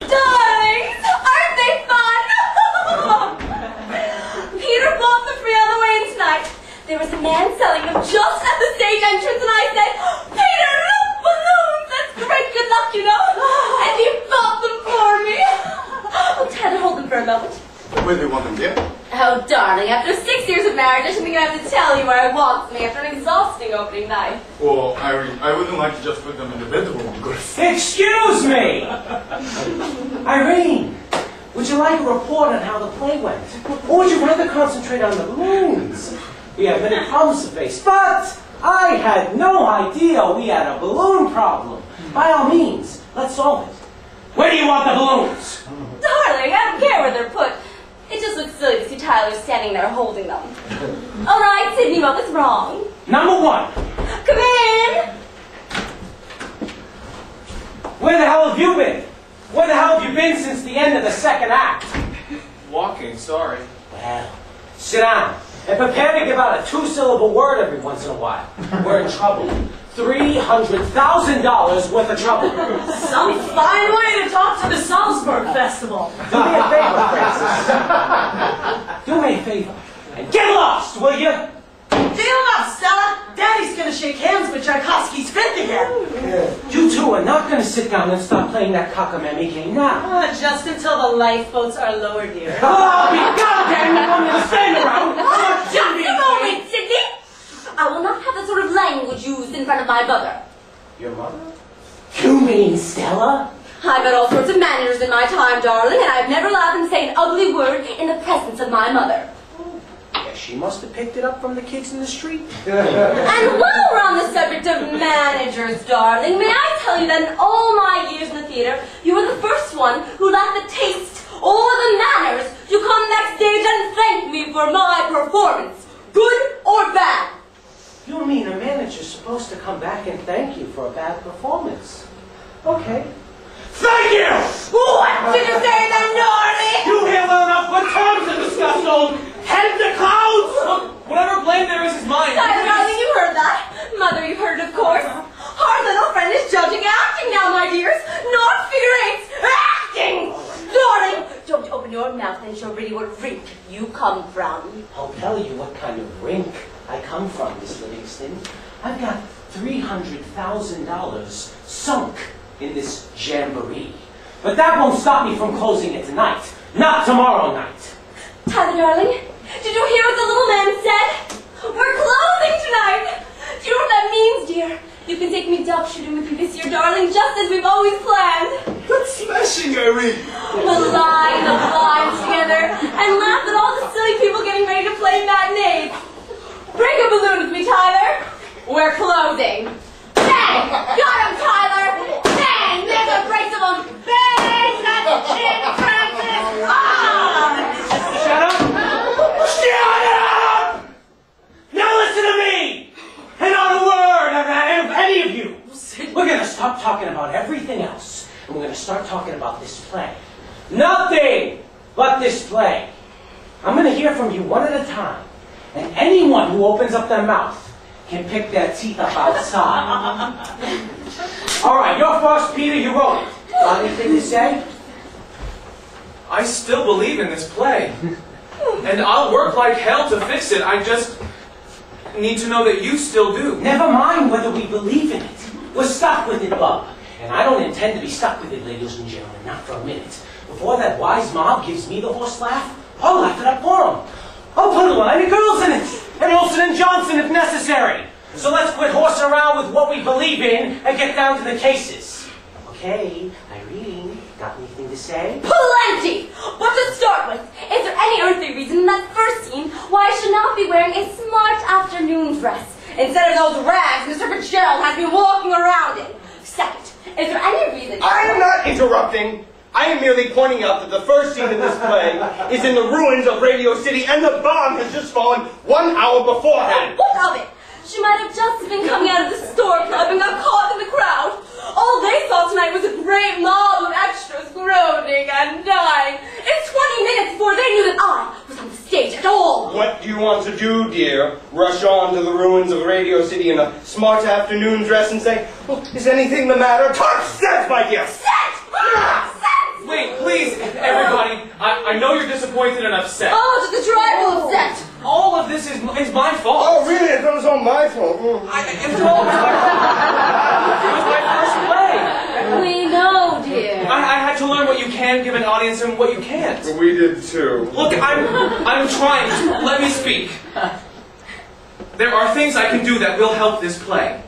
Darlings, aren't they fun? Peter bought them for me on the way in tonight. There was a man selling them just at the stage entrance, and I said, Peter, look, balloons! That's great good luck, you know. And he bought them for me. Oh, Tyler, hold them for a moment. Where do you want them, dear? Oh, darling, after 6 years of marriage, I shouldn't think I have to tell you where I want me after an exhausting opening night. Well, Irene, I wouldn't like to just put them in the bedroom because... Excuse me! Irene, would you like a report on how the play went? Or would you rather concentrate on the balloons? We have many problems to face, but I had no idea we had a balloon problem. By all means, let's solve it. Where do you want the balloons? Darling, I don't care where they're put. It just looks silly to see Tyler standing there holding them. All right, Sydney, what was wrong? Number one. Come in! Where the hell have you been? Where the hell have you been since the end of the second act? Walking, sorry. Well, sit down and prepare to give out a two-syllable word every once in a while. We're in trouble. $300,000 worth of trouble. Some fine way to talk to the Salzburg Festival. Do me a favor, Francis. Do me a favor and get lost, will you? Deal up, Stella. Daddy's gonna shake hands with Tchaikovsky's Fifth again. You two are not going to sit down and start playing that cockamamie game now. Just until the lifeboats are lowered here. Oh, be goddamn, you want me to stand around? Just a moment, Sydney! I will not have that sort of language used in front of my mother. Your mother? You mean Stella? I've had all sorts of managers in my time, darling, and I've never allowed them to say an ugly word in the presence of my mother. Yeah, she must have picked it up from the kids in the street. And while we're on the subject of managers, darling, may I tell you that in all my years in the theater, you were the first one who lacked the taste or the manners to come backstage and thank me for my performance, good or bad. You mean a manager's supposed to come back and thank you for a bad performance? Okay. Thank you! What did you say then, darling? You hear well enough. What terms to discuss, old head to clouds? Whatever blame there is mine. Tyler, darling, you heard that. Mother, you heard it, of course. Our little friend is judging acting now, my dears. Not figure eights. Acting! Darling, don't open your mouth and show really what rink you come from. I'll tell you what kind of rink I come from, Miss Livingston. I've got $300,000 sunk in this jamboree. But that won't stop me from closing it tonight. Not tomorrow night. Tyler, darling, did you hear what the little man said? We're closing tonight. Do you know what that means, dear? You can take me duck shooting with you this year, darling, just as we've always planned. That's smashing, Irene! We'll lie the blinds together and laugh at all the silly people getting ready to play matinees. Bring a balloon with me, Tyler. We're closing. Bang! Got him, Tyler! Bang! There's a brace of them. Bang! That's it, Francis! Ah! Shut up! Shut up! Now listen to me! And not a word of any of you. We're going to stop talking about everything else. And we're going to start talking about this play. Nothing but this play. I'm going to hear from you one at a time. And anyone who opens up their mouth can pick their teeth up outside. All right, you're first, Peter. You wrote it. Got anything to say? I still believe in this play. And I'll work like hell to fix it. I just need to know that you still do. Never mind whether we believe in it. We're stuck with it, Bub. And I don't intend to be stuck with it, ladies and gentlemen, not for a minute. Before that wise mob gives me the horse laugh, I'll laugh it up for them. I'll put a line of girls in it, and Olsen and Johnson if necessary. So let's quit horsing around with what we believe in and get down to the cases. Okay, Irene, got anything to say? Plenty! But to start with, is there any earthly reason in that first scene why I should not be wearing a smart afternoon dress instead of those rags Mr. Fitzgerald has been walking around in? Second, is there any reason... I am not interrupting. I am merely pointing out that the first scene in this play is in the ruins of Radio City, and the bomb has just fallen 1 hour beforehand. What of it? She might have just been coming out of the store club and got caught in the crowd. All they saw tonight was a great mob of extras groaning and dying. It's 20 minutes before they knew that I was on the stage at all. What do you want to do, dear? Rush on to the ruins of Radio City in a smart afternoon dress and say, oh, is anything the matter? Talk sense, my dear! Sense! Sense! disappointed and upset. Oh, just a tribal upset. All of this is my fault. Oh, really? It was all my fault. It was all my fault. It was my first play. We know, dear. I had to learn what you can give an audience and what you can't. We did too. Look, I'm trying to. Let me speak. There are things I can do that will help this play.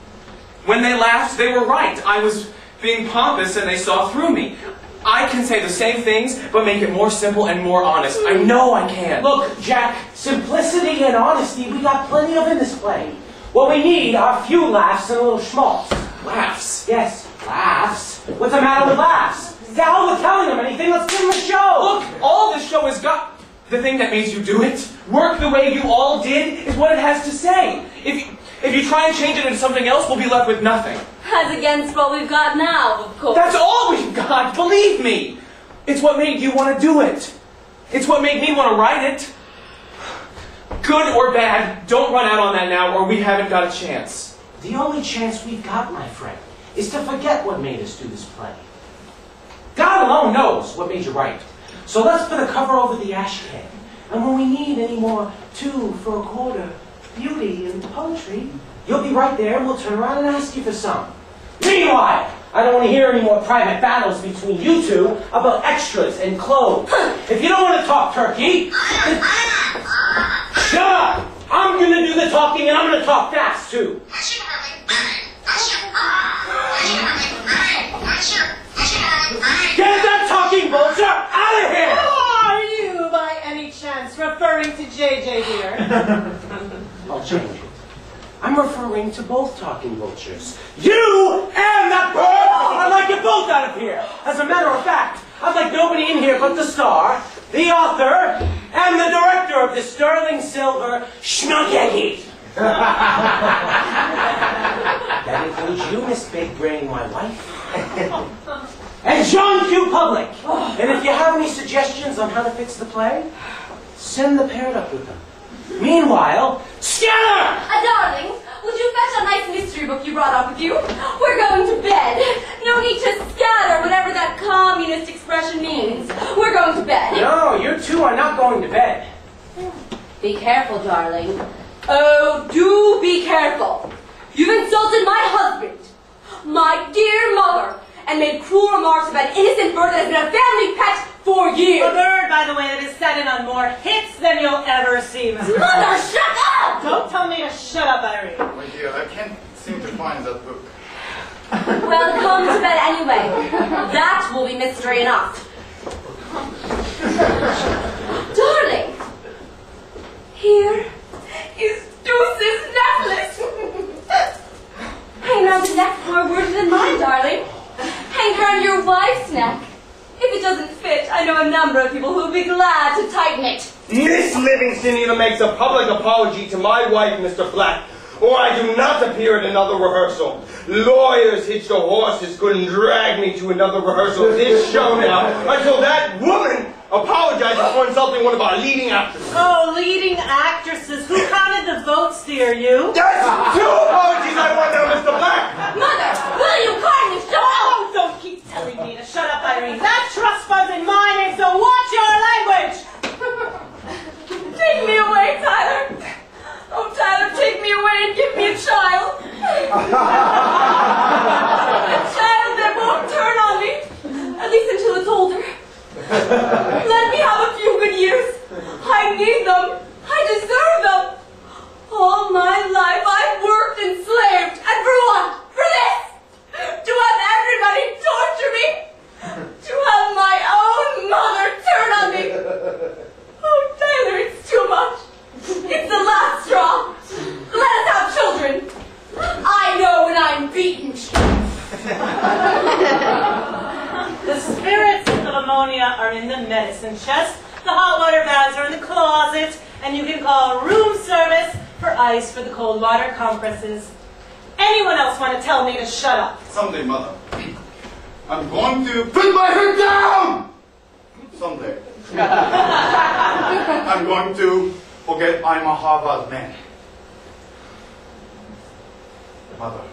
When they laughed, they were right. I was being pompous and they saw through me. I can say the same things, but make it more simple and more honest. I know I can. Look, Jack, simplicity and honesty we got plenty of in this play. What we need are a few laughs and a little schmaltz. Laughs? Yes, laughs. What's the matter with laughs? To hell with telling them anything, let's give them a show. Look, all this show has got... The thing that made you do it, work the way you all did, is what it has to say. If you try and change it into something else, we'll be left with nothing. As against what we've got now, of course. That's all we've got, believe me. It's what made you want to do it. It's what made me want to write it. Good or bad, don't run out on that now or we haven't got a chance. The only chance we've got, my friend, is to forget what made us do this play. God alone knows what made you write. So let's put a cover over the ash can. And when we need any more 2 for a quarter, beauty and poetry, you'll be right there and we'll turn around and ask you for some. Meanwhile, I don't want to hear any more private battles between you two about extras and clothes. If you don't want to talk turkey, shut up! I'm going to do the talking and I'm going to talk fast too. Get that talking vulture out of here! Are you, by any chance, referring to JJ here? I'll change it. I'm referring to both talking vultures. You and that bird! I'd like you both out of here! As a matter of fact, I'd like nobody in here but the star, the author, and the director of the sterling silver schmuggeggy. That includes you, Miss Big Brain, my wife. And John Q. Public. And if you have any suggestions on how to fix the play, send the parrot up with them. Meanwhile, scatter! Darling, would you fetch a nice mystery book you brought up with you? We're going to bed. No need to scatter, whatever that communist expression means. We're going to bed. No, you two are not going to bed. Be careful, darling. Oh, do be careful. You've insulted my husband, my dear mother, and made cruel remarks about an innocent bird that has been a family pet for years. A bird, by the way, that is set in on more hits than you'll ever see, Mr. Mother, shut up! Don't tell me to shut up, Irene. My dear, I can't seem to find that book. Well, come to bed anyway. That will be mystery enough. Darling, here is Deuce's necklace. Hang around the neck more words than mine, darling. Hang her on your wife's neck. If it doesn't fit, I know a number of people who will be glad to tighten it. Miss Livingston either makes a public apology to my wife, Mr. Black, or I do not appear at another rehearsal. Lawyers hitched to horses couldn't drag me to another rehearsal of this show now until that woman apologizes for insulting one of our leading actresses. Oh, leading actresses. Who counted the votes, dear, you? That's 2 apologies I want now, Mr. Black. Mother, will you kindly shut up? Oh, don't keep telling me to shut up, Irene. That trust fund in my name, so watch your language. Take me away, Tyler. Oh, Tyler, take me away and give me a child. A child that won't turn on me, at least until it's older. Let me have a few good years. I need them. I deserve them. All my life I've worked and slaved. And for what? For this? To have everybody torture me? To have my own mother turn on me? Oh, Tyler, it's too much. It's the last straw. Let us have children. I know when I'm beaten. The spirits of ammonia are in the medicine chest, the hot water bags are in the closet, and you can call room service for ice for the cold water compresses. Anyone else want to tell me to shut up? Someday, Mother, I'm going to put my head down! Someday. I'm going to forget I'm a Harvard man. Mother.